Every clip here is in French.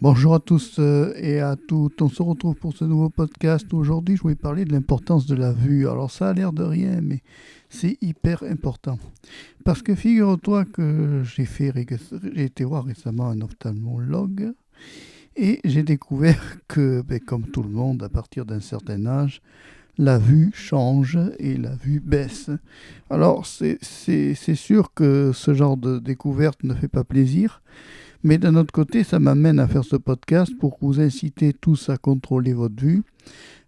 Bonjour à tous et à toutes. On se retrouve pour ce nouveau podcast. Aujourd'hui, je voulais parler de l'importance de la vue. Alors, ça a l'air de rien, mais c'est hyper important. Parce que figure-toi que j'ai été voir récemment un ophtalmologue et j'ai découvert que, comme tout le monde, à partir d'un certain âge, la vue change et la vue baisse. Alors, c'est sûr que ce genre de découverte ne fait pas plaisir. Mais d'un autre côté, ça m'amène à faire ce podcast pour vous inciter tous à contrôler votre vue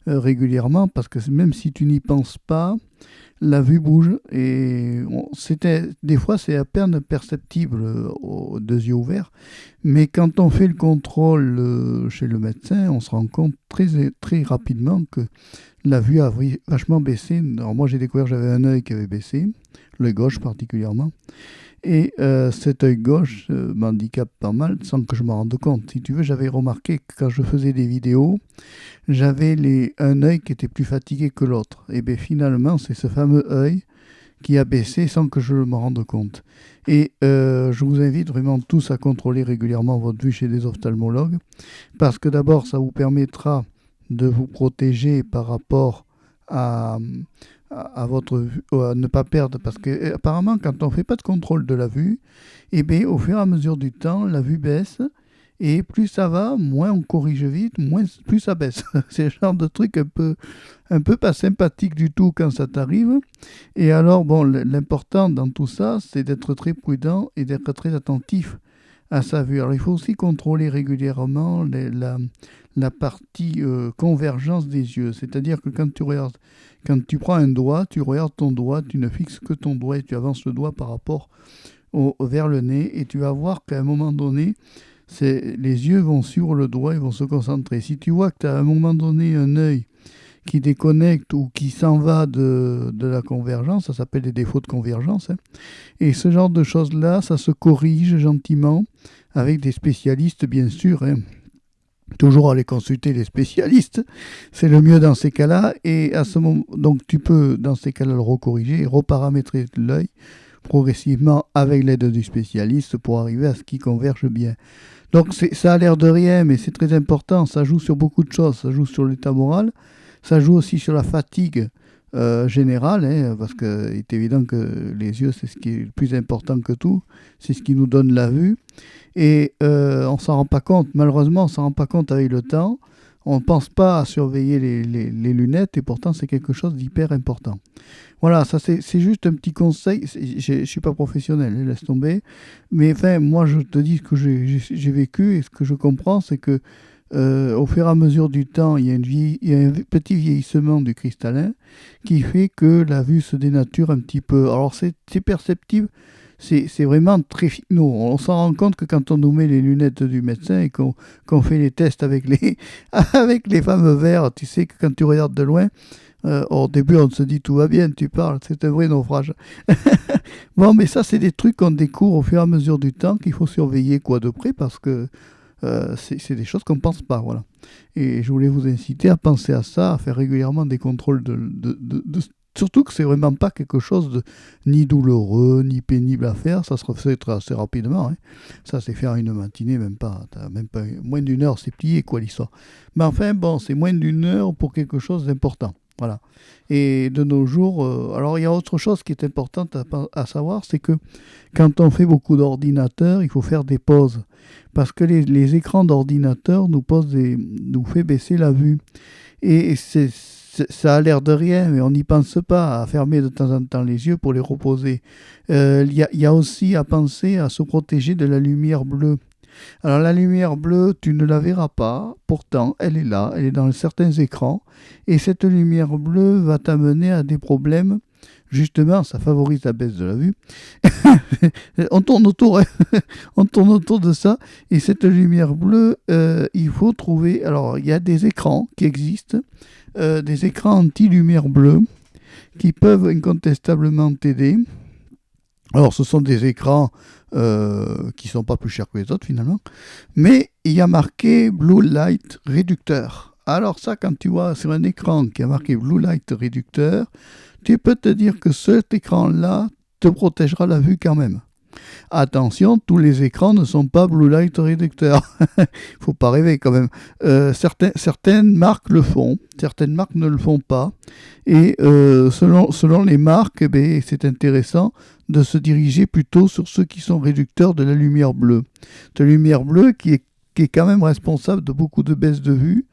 régulièrement, parce que même si tu n'y penses pas, la vue bouge et des fois c'est à peine perceptible aux deux yeux ouverts, mais quand on fait le contrôle chez le médecin, on se rend compte très, très rapidement que la vue a vachement baissé. Alors moi j'ai découvert que j'avais un œil qui avait baissé, l'œil gauche particulièrement. Et cet œil gauche m'handicape pas mal sans que je m'en rende compte. Si tu veux, j'avais remarqué que quand je faisais des vidéos, j'avais un œil qui était plus fatigué que l'autre. Et bien finalement, c'est ce fameux œil qui a baissé sans que je m'en rende compte. Et je vous invite vraiment tous à contrôler régulièrement votre vue chez des ophtalmologues, parce que d'abord, ça vous permettra de vous protéger par rapport à, à votre vue, à ne pas perdre, parce que apparemment quand on ne fait pas de contrôle de la vue, et bien au fur et à mesure du temps, la vue baisse, et plus ça va, moins on corrige vite, plus ça baisse. C'est le genre de truc un peu pas sympathique du tout quand ça t'arrive. Et alors, bon, l'important dans tout ça, c'est d'être très prudent et d'être très attentif à sa vue. Alors, il faut aussi contrôler régulièrement la partie convergence des yeux. C'est-à-dire que quand tu prends un doigt, tu regardes ton doigt, tu ne fixes que ton doigt et tu avances le doigt par rapport vers le nez, et tu vas voir qu'à un moment donné, les yeux vont suivre le doigt et vont se concentrer. Si tu vois que tu as à un moment donné un œil qui déconnecte ou qui s'en va de la convergence, ça s'appelle des défauts de convergence, hein. Et ce genre de choses-là, ça se corrige gentiment avec des spécialistes, bien sûr, hein. Toujours aller consulter les spécialistes, c'est le mieux dans ces cas-là. Et à ce moment, donc tu peux dans ces cas-là le recorriger et reparamétrer l'œil progressivement avec l'aide du spécialiste pour arriver à ce qui converge bien. Donc ça a l'air de rien, mais c'est très important. Ça joue sur beaucoup de choses. Ça joue sur l'état moral, ça joue aussi sur la fatigue générale, hein, parce qu'il est évident que les yeux, c'est ce qui est le plus important que tout. C'est ce qui nous donne la vue. Et on s'en rend pas compte. Malheureusement, on s'en rend pas compte avec le temps. On ne pense pas à surveiller les lunettes, et pourtant c'est quelque chose d'hyper important. Voilà, ça c'est juste un petit conseil. Je ne suis pas professionnel, laisse tomber. Mais enfin, moi je te dis ce que j'ai vécu, et ce que je comprends, c'est que au fur et à mesure du temps, il y a un petit vieillissement du cristallin qui fait que la vue se dénature un petit peu. Alors c'est perceptible. C'est vraiment très finaux. On s'en rend compte que quand on nous met les lunettes du médecin et qu'on fait les tests avec avec les fameux verres, tu sais que quand tu regardes de loin, au début on se dit tout va bien, tu parles, c'est un vrai naufrage. Bon, mais ça c'est des trucs qu'on découvre au fur et à mesure du temps, qu'il faut surveiller quoi de près, parce que c'est des choses qu'on ne pense pas. Voilà. Et je voulais vous inciter à penser à ça, à faire régulièrement des contrôles surtout que c'est vraiment pas quelque chose de ni douloureux, ni pénible à faire. Ça se refait assez rapidement, hein. Ça, c'est faire une matinée, même pas moins d'une heure, c'est plié, quoi, l'histoire. Mais enfin, bon, c'est moins d'une heure pour quelque chose d'important. Voilà. Et de nos jours, alors il y a autre chose qui est importante à savoir, c'est que quand on fait beaucoup d'ordinateurs, il faut faire des pauses. Parce que les écrans d'ordinateur nous fait baisser la vue. Et ça a l'air de rien, mais on n'y pense pas à fermer de temps en temps les yeux pour les reposer. Il y a aussi à penser à se protéger de la lumière bleue. Alors la lumière bleue, tu ne la verras pas, pourtant elle est là, elle est dans certains écrans, et cette lumière bleue va t'amener à des problèmes. Justement, ça favorise la baisse de la vue. On tourne autour, hein. On tourne autour de ça. Et cette lumière bleue, il faut trouver. Alors, il y a des écrans qui existent, des écrans anti-lumière bleue, qui peuvent incontestablement t'aider. Alors, ce sont des écrans qui ne sont pas plus chers que les autres finalement, mais il y a marqué Blue Light Réducteur. Alors ça, quand tu vois sur un écran qui a marqué Blue Light Réducteur, tu peux te dire que cet écran-là te protégera la vue quand même. Attention, tous les écrans ne sont pas Blue Light Reducteur. Faut pas rêver quand même. Certaines marques le font, certaines marques ne le font pas. Et selon les marques, c'est intéressant de se diriger plutôt sur ceux qui sont réducteurs de la lumière bleue. De la lumière bleue qui est quand même responsable de beaucoup de baisses de vue,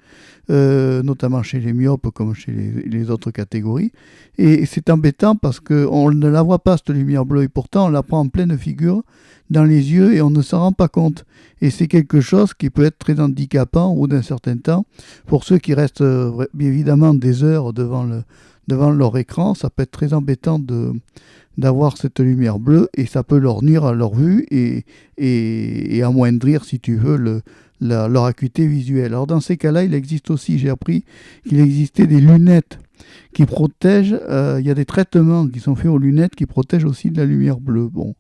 notamment chez les myopes comme chez les autres catégories. Et c'est embêtant parce qu'on ne la voit pas, cette lumière bleue, et pourtant on la prend en pleine figure dans les yeux et on ne s'en rend pas compte. Et c'est quelque chose qui peut être très handicapant au bout d'un certain temps. Pour ceux qui restent évidemment des heures devant leur écran, ça peut être très embêtant d'avoir cette lumière bleue et ça peut leur nuire à leur vue et amoindrir, si tu veux, leur acuité visuelle. Alors dans ces cas-là, il existe aussi, j'ai appris qu'il existait des lunettes qui protègent, il y a des traitements qui sont faits aux lunettes qui protègent aussi de la lumière bleue. Bon.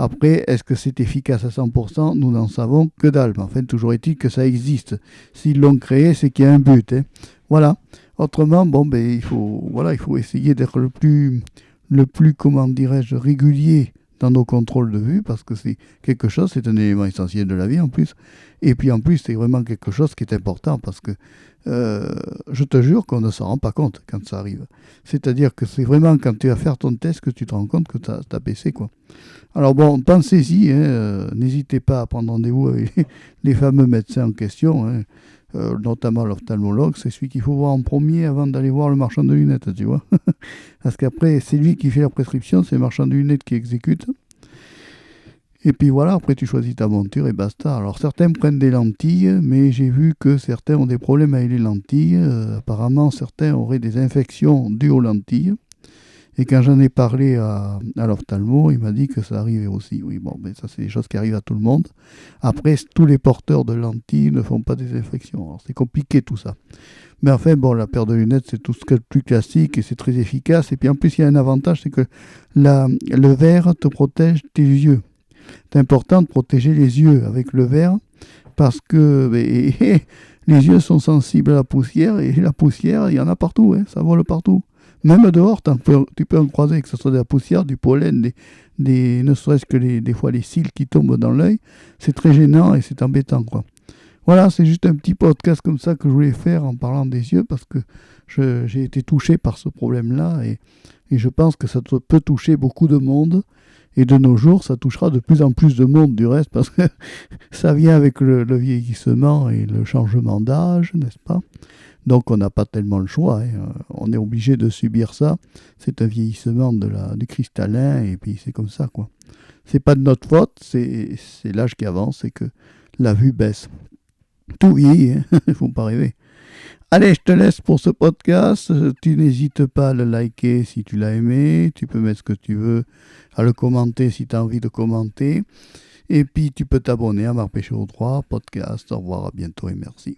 Après, est-ce que c'est efficace à 100%? Nous n'en savons que dalle. Mais enfin, toujours est-il que ça existe. S'ils l'ont créé, c'est qu'il y a un but. Voilà. Autrement, il faut essayer d'être le plus, comment dirais-je, régulier dans nos contrôles de vue, parce que c'est quelque chose, c'est un élément essentiel de la vie en plus. Et puis en plus, c'est vraiment quelque chose qui est important, parce que je te jure qu'on ne s'en rend pas compte quand ça arrive. C'est-à-dire que c'est vraiment quand tu vas faire ton test que tu te rends compte que tu as baissé, quoi. Alors bon, pensez-y, n'hésitez pas à prendre rendez-vous avec les fameux médecins en question, notamment l'ophtalmologue, c'est celui qu'il faut voir en premier avant d'aller voir le marchand de lunettes, tu vois. Parce qu'après, c'est lui qui fait la prescription, c'est le marchand de lunettes qui exécute. Et puis voilà, après tu choisis ta monture et basta. Alors certains prennent des lentilles, mais j'ai vu que certains ont des problèmes avec les lentilles. Apparemment, certains auraient des infections dues aux lentilles. Et quand j'en ai parlé à l'ophtalmo, il m'a dit que ça arrivait aussi. Oui, bon, mais ça, c'est des choses qui arrivent à tout le monde. Après, tous les porteurs de lentilles ne font pas des infections. Alors, c'est compliqué tout ça. Mais enfin, bon, la paire de lunettes, c'est tout ce qu'il y a de plus classique et c'est très efficace. Et puis en plus, il y a un avantage, c'est que le verre te protège tes yeux. C'est important de protéger les yeux avec le verre parce que les yeux sont sensibles à la poussière et la poussière, il y en a partout, ça vole partout. Même dehors, tu peux en croiser, que ce soit de la poussière, du pollen, ne serait-ce que des fois les cils qui tombent dans l'œil. C'est très gênant et c'est embêtant, quoi. Voilà, c'est juste un petit podcast comme ça que je voulais faire en parlant des yeux parce que j'ai été touché par ce problème-là et je pense que ça peut toucher beaucoup de monde. Et de nos jours, ça touchera de plus en plus de monde du reste parce que ça vient avec le vieillissement et le changement d'âge, n'est-ce pas? Donc on n'a pas tellement le choix, on est obligé de subir ça. C'est un vieillissement du cristallin et puis c'est comme ça, quoi. C'est pas de notre faute, c'est l'âge qui avance et que la vue baisse. Tout vieillit, il faut pas rêver. Allez, je te laisse pour ce podcast. Tu n'hésites pas à le liker si tu l'as aimé. Tu peux mettre ce que tu veux, à le commenter si tu as envie de commenter. Et puis tu peux t'abonner à Marc Péchaud 3 podcast. Au revoir, à bientôt et merci.